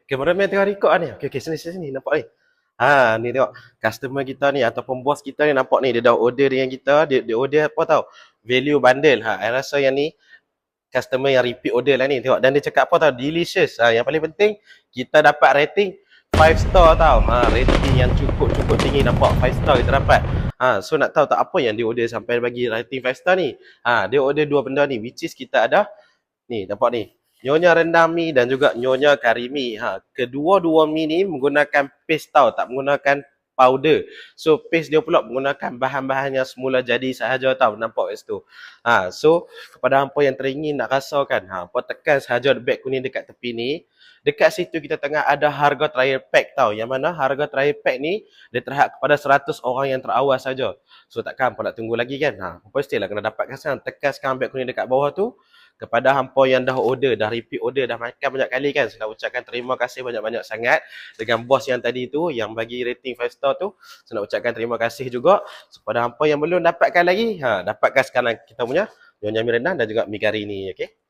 Kameraman tengah record ni. Okey, sini, sini, sini. Nampak ni? Ni tengok. Customer kita ni ataupun bos kita ni nampak ni. Dia dah order dengan kita. Dia order apa tau? Value bundle. I rasa yang ni customer yang repeat order lah ni. Tengok. Dan dia cakap apa tau? Delicious. Yang paling penting, kita dapat rating 5 star tau. Rating yang cukup tinggi. Nampak 5 star kita dapat. So nak tahu tak apa yang dia order sampai bagi rating 5 star ni? Dia order dua benda ni. Which is kita ada ni, nampak ni. Nyonya rendang mi dan juga nyonya kari mi. Kedua-dua mi ni menggunakan paste tau, tak menggunakan powder. So paste dia pula menggunakan bahan-bahan yang semula jadi sahaja tau, nampak kat situ. So kepada hangpa yang teringin nak rasakan, hangpa tekan sahaja beg kuning dekat tepi ni. Dekat situ kita tengah ada harga trial pack tau. Yang mana harga trial pack ni dia terhad kepada 100 orang yang terawal saja. So takkan hangpa nak tunggu lagi kan? Pastilah kena dapatkan sekarang. Tekan sekarang beg kuning dekat bawah tu. Kepada hangpa yang dah order, dah repeat order, dah makan banyak kali kan, saya nak ucapkan terima kasih banyak-banyak sangat dengan bos yang tadi tu yang bagi rating 5 star tu. Saya nak ucapkan terima kasih juga kepada hangpa yang belum dapatkan lagi. Dapatkan sekarang kita punya Nyonya mi rendang dan juga mi kari ni, okey.